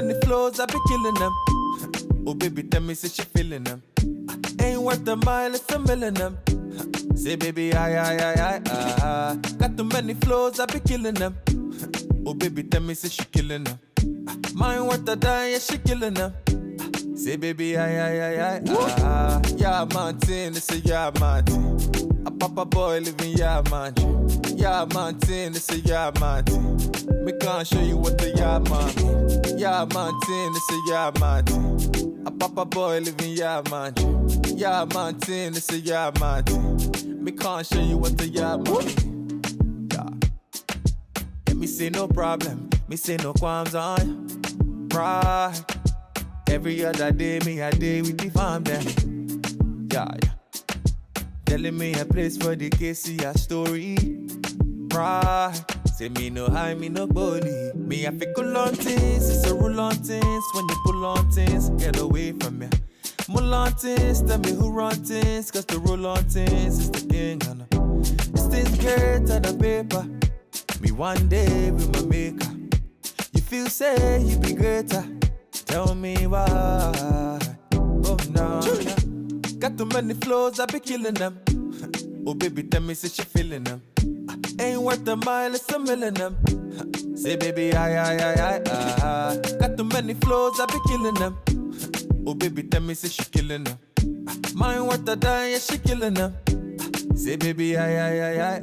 many flows, I be killing them. Oh baby, tell me, say she feeling them. Ain't worth a mile, it's a million them. Say baby, I. Got too many flows, I be killing them. Oh baby, tell me, say she killing them. Mine worth a die, yeah, she killing them. Say baby, I. Yeah, Martin, it's a yeah, Martin. A papa boy living yeah, Martin. Yeah, Martin, it's a yeah, Martin. Me can't show you what the yeah, mommy. Yeah, Martin, it's a yeah, Martin. A papa boy living yeah, Martin. Yeah, Martin, it's a yeah, Martin. Me can't show you what the yeah, mommy. Yeah. Yeah, me say no problem. Me say no qualms on pride. Every other day, me a day with the fam them. Yeah. Telling me a place for the case, see a story. Pride. Say me no high, me no bully. Me a fi cool on things, it's a rule on things. When you pull on things, get away from me. Mull on things, tell me who run things. Cause the rule on things is the king, I know. This thing's greater than paper. Me one day with my maker. You feel say you be greater. Tell me why. Oh no. Got too many flows, I be killing them. Oh baby, tell me, say she feeling them. Ain't worth a mile, it's a million them. Say baby, I. Got too many flows, I be killing them. Oh baby, tell me, say she killing them. Mine worth a die, yeah, she killing them. Say baby, I.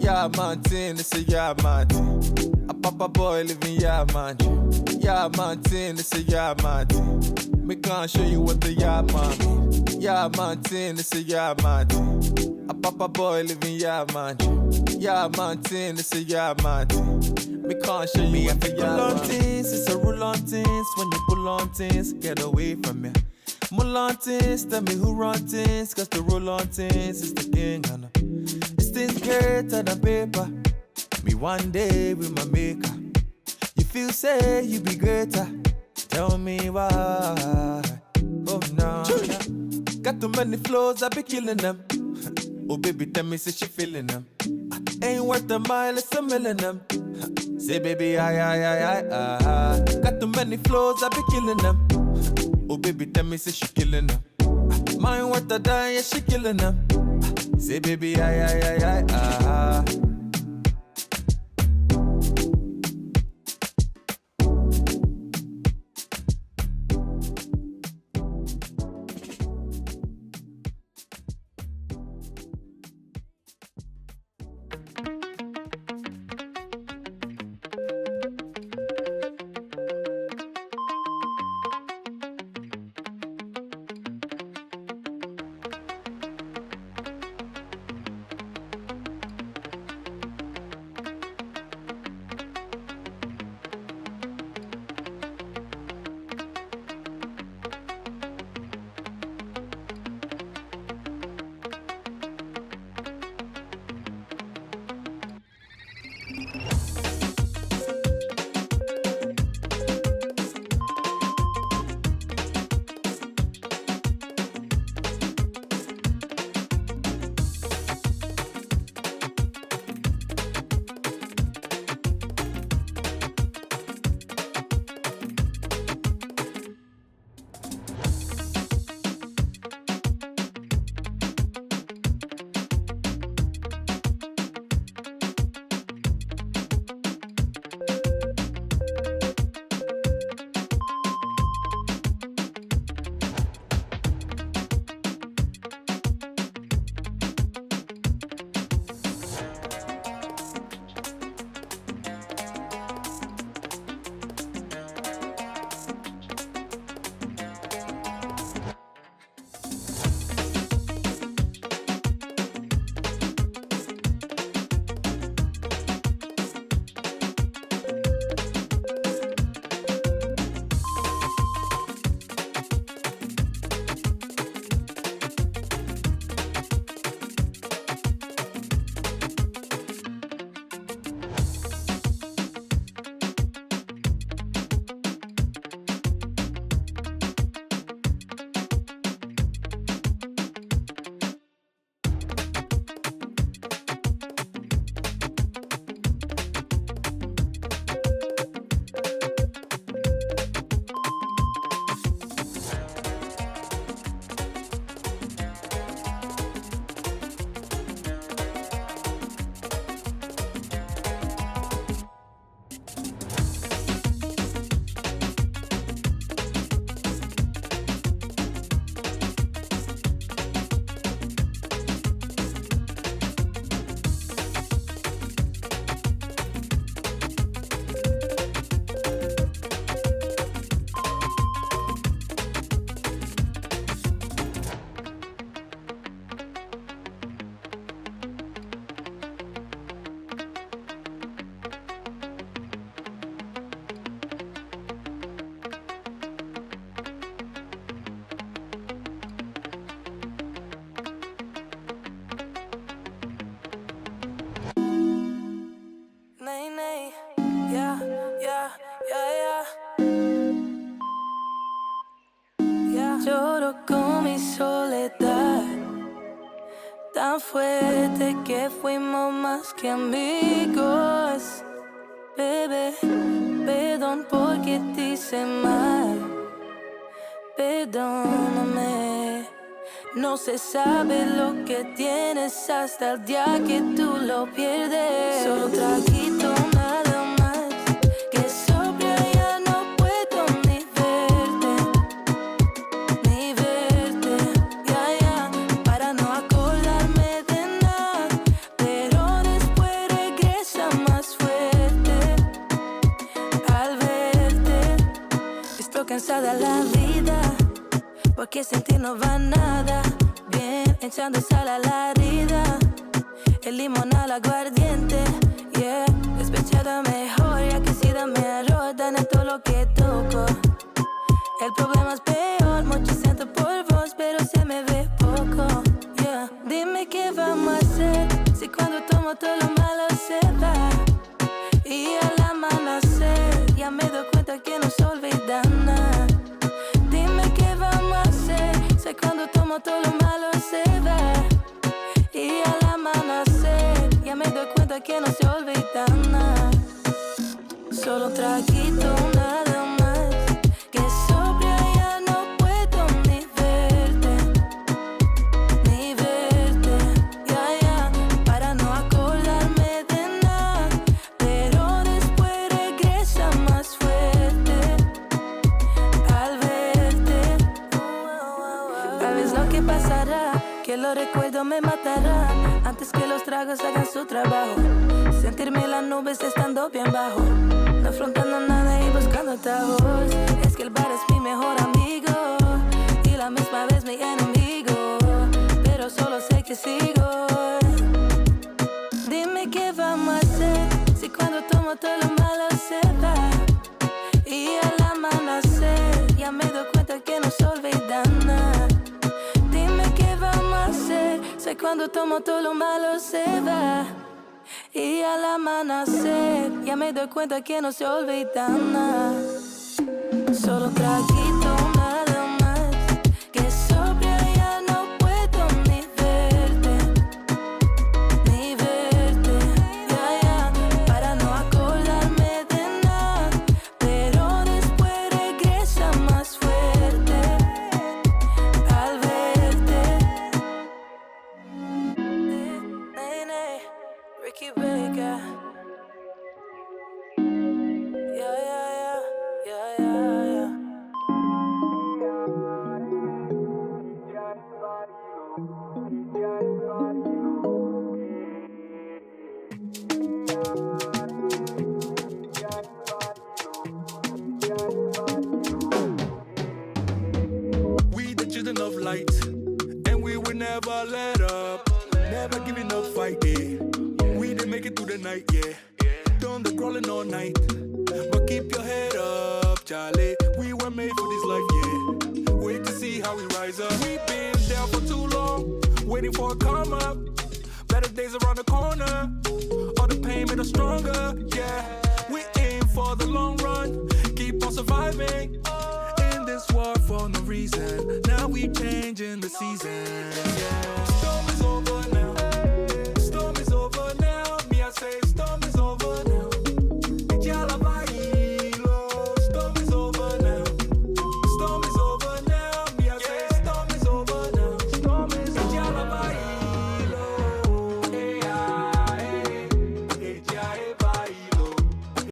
Yeah, Martin, it's a yeah, Martin. A papa boy living yeah, Martin. Yeah, Martin, it's a yeah, Martin. Me can't show you what the yeah, mommy. Yeah, Martin, it's a yeah, Martin. A papa boy living yeah, Martin. Yeah, Martin, it's a yeah, Martin. Me can't show you what the yeah, on things, it's a rule on things. When you pull on things, get away from me. Mull on things, tell me who run things. Cause the rule on things is the king, I know. This thing's greater than paper. Me one day with my maker. You feel say you be greater. Tell me why. Oh no. Got too many flows, I be killing them. Oh baby, tell me, say she feeling them. Ain't worth a mile, it's a million them. Say baby, I. Got too many flows, I be killing them. Oh baby, tell me, say she killing them. Mine worth a die, yeah, she killing them. Say baby, I. lloro con mi soledad, tan fuerte que fuimos más que amigos. Bebé, perdón porque te hice mal, perdóname. No se sabe lo que tienes hasta el día que tú lo pierdes. Solo un traguito nada más, que sobria ya no puedo ni verte, ya, para no acordarme de nada. Pero después regresa más fuerte al verte. Estoy cansada de la vida, porque sin ti no va nada bien, echando sal a la herida, el limón al aguardiente, yeah. Despechada mejor, ya que si dame error, daña todo lo que toco. El problema es peor, mucho siento por vos, pero se me ve poco, yeah. Dime qué vamos a hacer, si cuando tomo todo lo malo se va. Y al amanecer, ya me doy cuenta que no se olvida nada. Dime qué vamos a hacer, sé cuando tomo todo lo malo se va. Y al amanecer, ya me doy cuenta que no se olvida nada. Solo un traguito nada más, que sobria ya no puedo ni verte, ya, para no acordarme de nada. Pero después regresa más fuerte al verte. ¿Sabes lo que pasará? Que los recuerdos me matarán antes que los tragos hagan su trabajo. Sentirme en las nubes estando bien bajo, no afrontando nada y buscando atajos. Es que el bar es mi mejor amigo y la misma vez mi enemigo, pero solo sé que sigo. Dime qué vamos a hacer, si cuando tomo todo lo malo se va. Y al amanecer, ya me doy cuenta que no se olvida nada. Dime qué vamos a hacer, sé cuando tomo todo lo malo se va. Y al amanecer, ya me doy cuenta que no se olvida nada. Solo un traguito nada más, que sobria ya no puedo ni verte, ya, para no acordarme de nada. Pero después regresa más fuerte al verte. Nene, Ricky Baker. Yeah. We the children of light, and we will never let up. Never giving up fight, yeah. We didn't make it through the night, yeah. Done the crawling all night, but keep your head up, Charlie. We were made for this life, yeah. Wait to see how we rise up. We've been down for too long, waiting for a come up. Better days around the corner, all the pain made us stronger, yeah. We aim for the long run, keep on surviving in this war for no reason. Now we changing the season.